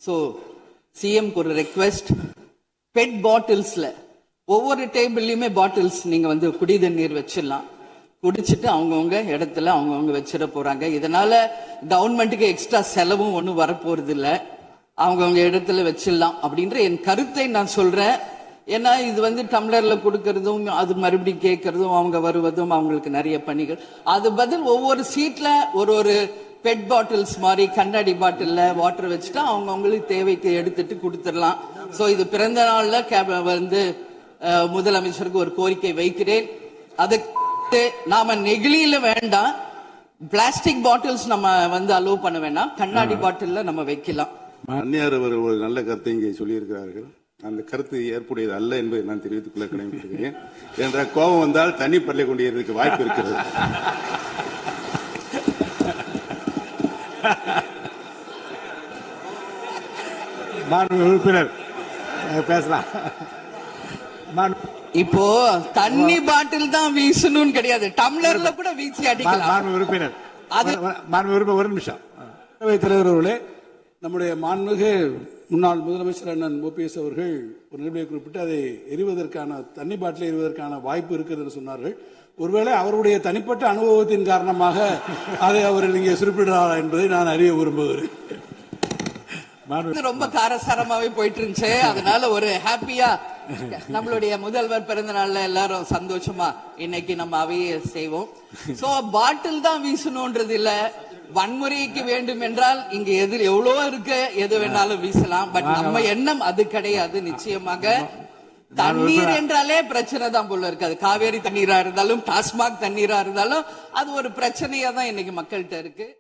So சிஎம்க்கு ஒரு request, bed பாட்டில்ஸ்ல ஒவ்வொரு டேபிள்லயுமே bottles நீங்க வந்து குடி தண்ணீர் வச்சிடலாம். குடிச்சிட்டு அவங்கவுங்க இடத்துல அவங்கவுங்க வச்சிட போறாங்க. இதனால கவர்மெண்ட்டுக்கு எக்ஸ்ட்ரா செலவும் ஒன்றும் வரப்போறது இல்லை. அவங்கவுங்க இடத்துல வச்சிடலாம் அப்படின்ற என் கருத்தை நான் சொல்றேன். ஏன்னா இது வந்து டம்ளர்ல கொடுக்கறதும் அது மறுபடியும் கேட்கறதும் அவங்க வருவதும் அவங்களுக்கு நிறைய பணிகள். அது பதில் ஒவ்வொரு சீட்ல ஒரு ஒரு பெட் பாட்டில்ஸ் மாதிரி கண்ணாடி பாட்டில்ல வாட்டர் வச்சுட்டா அவங்கவுங்களுக்கு தேவைக்கு எடுத்துட்டு கொடுத்துடலாம். ஸோ இது பிறந்த நாள்ல வந்து முதலமைச்சருக்கு ஒரு கோரிக்கை வைக்கிறேன். அதுக்கு நாம நெகிழியில வேண்டாம், பிளாஸ்டிக் பாட்டில்ஸ் நம்ம வந்து அலோவ் பண்ண வேண்டாம், கண்ணாடி பாட்டில்ல நம்ம வைக்கலாம். அந்நியார் அவர்கள் ஒரு நல்ல கருத்தை இங்கே சொல்லியிருக்கிறார்கள். அந்த கருத்து ஏற்புடையது அல்ல என்பதை நான் தெரிவித்துக் கொள்ள கடமைப்படுகிறேன். என்ற கோபம் வந்தால் தண்ணி பள்ளி கொண்டிருக்க வாய்ப்பு இருக்கிறது. உறுப்பினர் பேசலாம். இப்போ தண்ணி பாட்டில் தான் வீசணும் கிடையாது, டம்ளர்ல கூட வீசி அடிக்கலாம். உறுப்பினர் ஒரு நிமிஷம். தலைவர் அவர்களே, நம்முடைய மாண்புமிகு முன்னாள் முதலமைச்சர் அண்ணன் ஓபிஎஸ் அவர்கள் ஒரு நிகழ்வை குறிப்பிட்டு அதை எரிவதற்கான தண்ணி பாட்டிலை எரிவதற்கான வாய்ப்பு இருக்கிறது என்று சொன்னார்கள். ஒருவேளை அவருடைய தனிப்பட்ட அனுபவத்தின் காரணமாக அதை அவர்கள் இங்கே குறிப்பிடுறாரா என்பதை நான் அறிய விரும்புகிறேன். ரொம்ப காரசாரமாவே போயிட்டு இருந்துச்சு. அதனால ஒரு ஹாப்பியா நம்மளுடைய முதல்வர் பிறந்த நாள்ல எல்லாரும் சந்தோஷமா இன்னைக்கு நம்ம அவையை செய்வோம். சோ பாட்டில் தான் வீசணும்ன்றது இல்ல, வன்முறைக்கு வேண்டும் என்றால் இங்க எவ்வளவோ இருக்கு, எது வேணாலும் வீசலாம். பட் நம்ம எண்ணம் அது கிடையாது. நிச்சயமாக தண்ணீர் என்றாலே பிரச்சனை தான் போல இருக்கு. அது காவேரி தண்ணீரா இருந்தாலும் டாஸ்மாக் தண்ணீரா இருந்தாலும் அது ஒரு பிரச்சனையா தான் இன்னைக்கு மக்கள்கிட்ட இருக்கு.